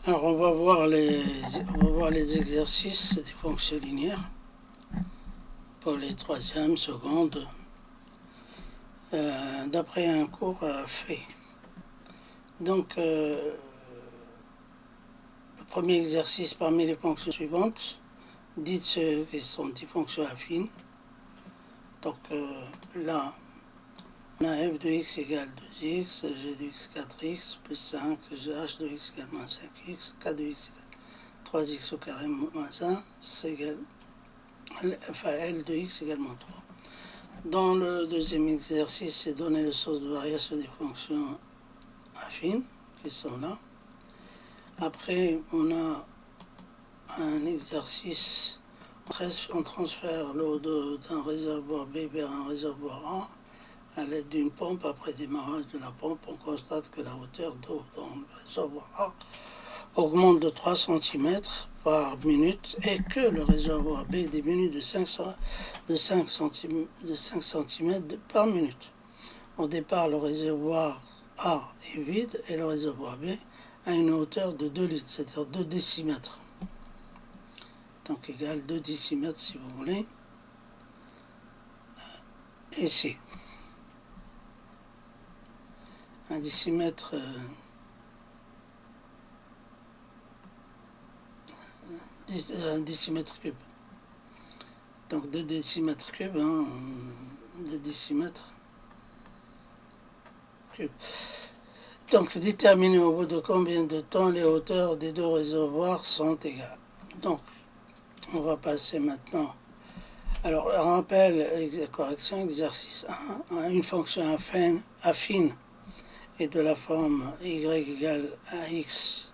Alors on va voir les exercices des fonctions linéaires pour les troisième, seconde, d'après un cours fait. Donc le premier exercice parmi les fonctions suivantes, dites ce que sont des fonctions affines. Donc là, on a f de x égale 2x, g de x 4x plus 5, h de x égale moins 5x, k de x égale 3x au carré moins 1, c'est égal, enfin L de x égale moins 3. Dans le deuxième exercice, c'est donner les sources de variation des fonctions affines qui sont là. Après, on a un exercice, on transfère l'eau d'un réservoir B vers un réservoir A à l'aide d'une pompe. Après démarrage de la pompe, on constate que la hauteur d'eau dans le réservoir A augmente de 3 cm par minute et que le réservoir B diminue de 5 cm par minute. Au départ, le réservoir A est vide et le réservoir B a une hauteur de 2 litres, c'est-à-dire 2 décimètres. Donc égal 2 décimètres si vous voulez. Ici. Un décimètre, un décimètre cube. Donc 2 décimètres cubes, 2 décimètres cubes. Donc déterminer au bout de combien de temps les hauteurs des deux réservoirs sont égales. Donc on va passer maintenant. Alors rappel, correction, exercice 1. Une fonction affine est de la forme y égale ax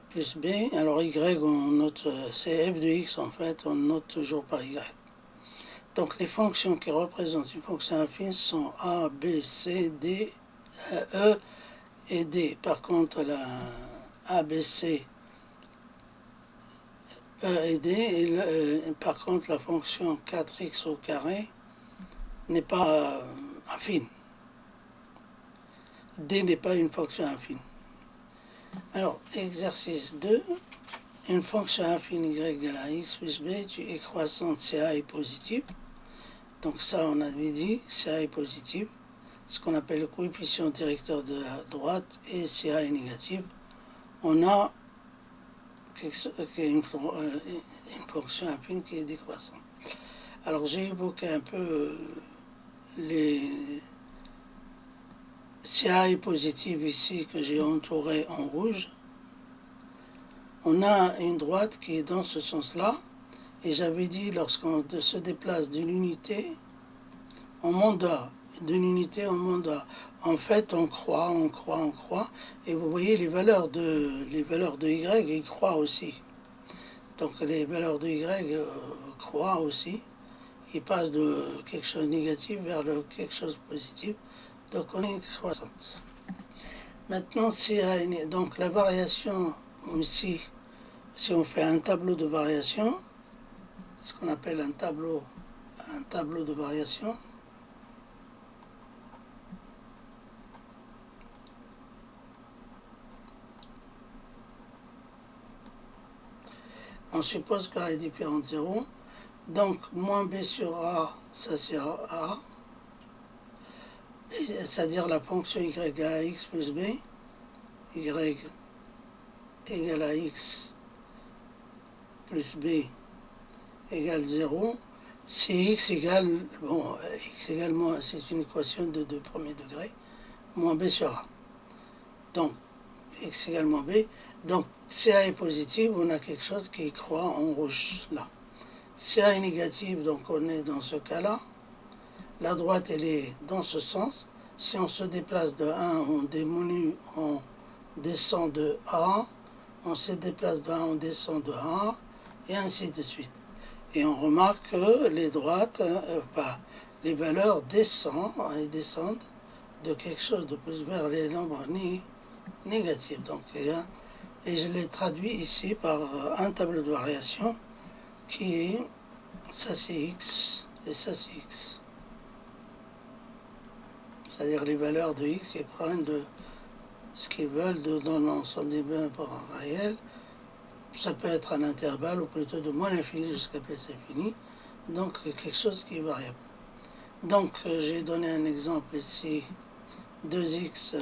plus b. Alors y, on note, c'est f de x en fait, on note toujours par y. Donc les fonctions qui représentent une fonction affine sont a, b, c, d, e et d. Par contre, la a, b, c, e et d, et par contre la fonction 4x au carré n'est pas affine. D n'est pas une fonction affine. Alors, exercice 2, une fonction affine y égale à x plus b est croissante si a est positive. Donc ça, on avait dit, si a est positive, ce qu'on appelle le coefficient directeur de la droite, et si a est négative, on a une fonction affine qui est décroissante. Alors j'ai évoqué un peu si A est positive ici, que j'ai entouré en rouge, on a une droite qui est dans ce sens-là, et j'avais dit lorsqu'on se déplace de l'unité, on monte de A. De l'unité, on monte de A. En fait, on croît, et vous voyez les valeurs de Y, ils croient aussi. Donc les valeurs de Y croient aussi, ils passent de quelque chose de négatif vers quelque chose de positif. Donc on est croissante. Maintenant, donc la variation ici, si on fait un tableau de variation, ce qu'on appelle un tableau de variation, on suppose qu'A est différent de 0. Donc moins B sur A, ça c'est A, c'est-à-dire la fonction y égale à x plus b, y égale à x plus b égale 0, si x égale, x égale moins, c'est une équation de premier degré, moins b sur a. Donc, x égale moins b. Donc, si a est positive, on a quelque chose qui croît en rouge, là. Si a est négative, donc on est dans ce cas-là. La droite, elle est dans ce sens. Si on se déplace de 1, on descend de A. On se déplace de 1, on descend de A. Et ainsi de suite. Et on remarque que les droites, les valeurs descendent de quelque chose de plus vers les nombres négatifs. Donc, et je l'ai traduit ici par un tableau de variation qui est, ça c'est x et ça c'est x. C'est-à-dire les valeurs de x qui prennent ce qu'ils veulent dans l'ensemble des membres réels. Ça peut être un intervalle ou plutôt de moins l'infini jusqu'à plus l'infini. Donc quelque chose qui est variable. Donc j'ai donné un exemple ici, 2x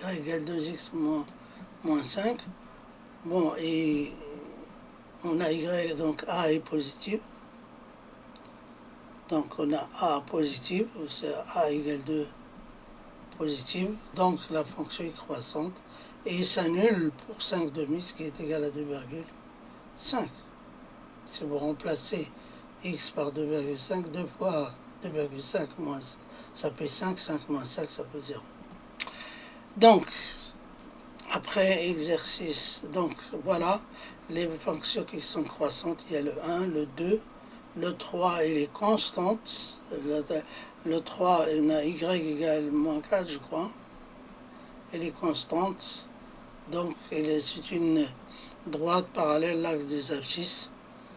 y égale 2x moins 5. Bon, et on a y, donc a est positif. Donc on a a positif, c'est a égale 2 positive. Donc la fonction est croissante et il s'annule pour 5 demi, ce qui est égal à 2,5. Si vous remplacez x par 2,5, 2 fois 2,5 moins, ça fait 5, 5 moins 5, ça fait 0. Donc, après exercice, donc voilà, les fonctions qui sont croissantes, il y a le 1, le 2, le 3 et les constantes. Le 3, on a y égale moins 4, je crois, et les constantes. Donc, c'est une droite parallèle à l'axe des abscisses.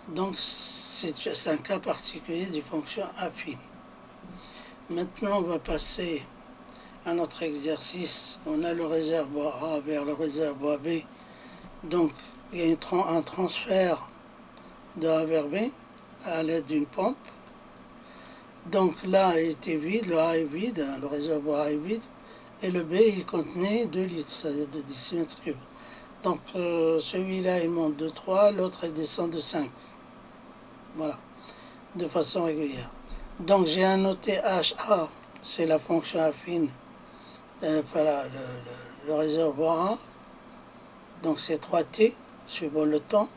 Donc, c'est un cas particulier des fonctions affines. Maintenant, on va passer à notre exercice. On a le réservoir A vers le réservoir B. Donc, il y a un transfert de A vers B à l'aide d'une pompe. Donc, là était vide, le A est vide, le réservoir A est vide, et le B, il contenait 2 litres, c'est-à-dire de 10 mètres cubes. Donc, celui-là, il monte de 3, l'autre, il descend de 5. Voilà, de façon régulière. Donc, j'ai annoté HA, c'est la fonction affine, voilà, le réservoir A. Donc, c'est 3T, suivant le temps,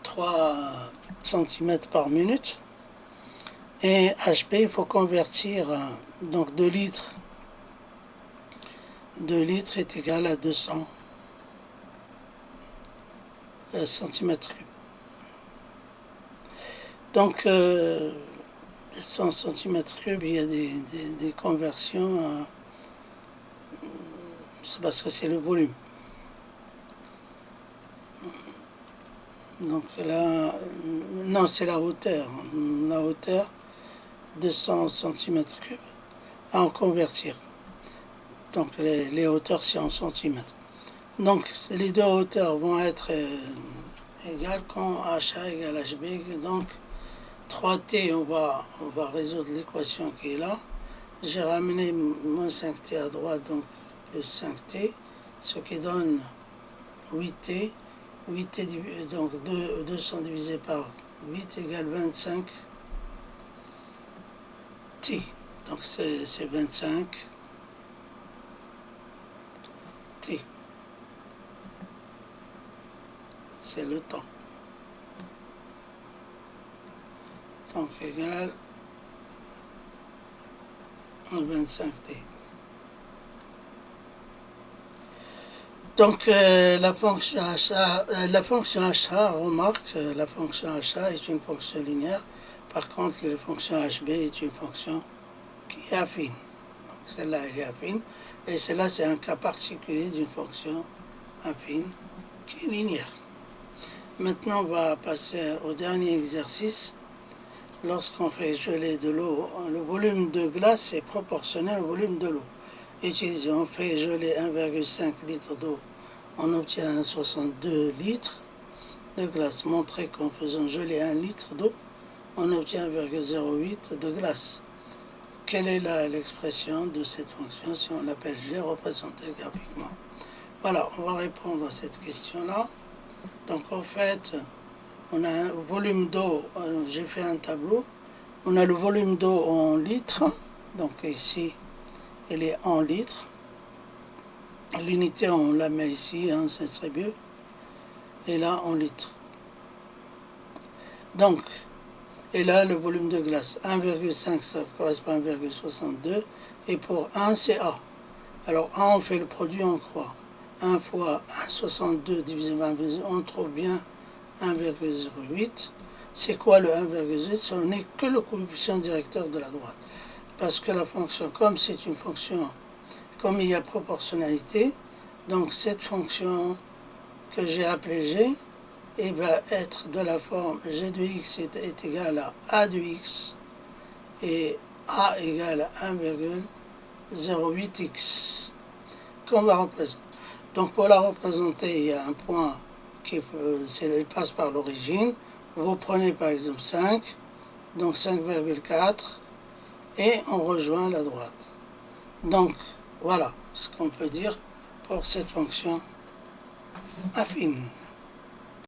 3 cm par minute. Et HP, il faut convertir, donc 2 litres. 2 litres est égal à 200 cm3. Donc, 100 cm3, il y a des conversions, c'est parce que c'est le volume. Donc là, non, c'est la hauteur. La hauteur, 200 cm3 à en convertir. Donc les hauteurs, c'est en centimètres. Donc les deux hauteurs vont être égales quand HA égale HB. Donc 3T, on va résoudre l'équation qui est là. J'ai ramené moins 5T à droite, donc plus 5T, ce qui donne 8T. 8T, donc 200 divisé par 8 égale 25 T. Donc c'est 25 T. C'est le temps. Donc égale 25 T. Donc la fonction HA, remarque, la fonction HA est une fonction linéaire. Par contre, la fonction HB est une fonction qui est affine. Donc celle-là, elle est affine. Et celle-là, c'est un cas particulier d'une fonction affine qui est linéaire. Maintenant, on va passer au dernier exercice. Lorsqu'on fait geler de l'eau, le volume de glace est proportionnel au volume de l'eau. On fait geler 1,5 litre d'eau, on obtient 62 litres de glace. Montrer qu'en faisant geler 1 litre d'eau, on obtient 1,08 de glace. Quelle est l'expression de cette fonction si on l'appelle G représentée graphiquement? Voilà, on va répondre à cette question-là. Donc en fait, on a un volume d'eau, j'ai fait un tableau, on a le volume d'eau en litres, donc ici, elle est en litres. L'unité, on la met ici, hein, ça serait mieux. Et là, en litres. Donc, et là, le volume de glace, 1,5, ça correspond à 1,62. Et pour 1, c'est A. Alors, A, on fait le produit en croix. 1 fois 1,62 divisé par 1,0, on trouve bien 1,08. C'est quoi le 1,08? Ce n'est que le coefficient directeur de la droite. Parce que la fonction, comme c'est une fonction, comme il y a proportionnalité, donc cette fonction que j'ai appelée G, et va être de la forme G de x est égal à A de x, et A égale à 0,8x qu'on va représenter. Donc pour la représenter, il y a un point qui passe par l'origine. Vous prenez par exemple 5, donc 5,4 et on rejoint la droite. Donc voilà ce qu'on peut dire pour cette fonction affine.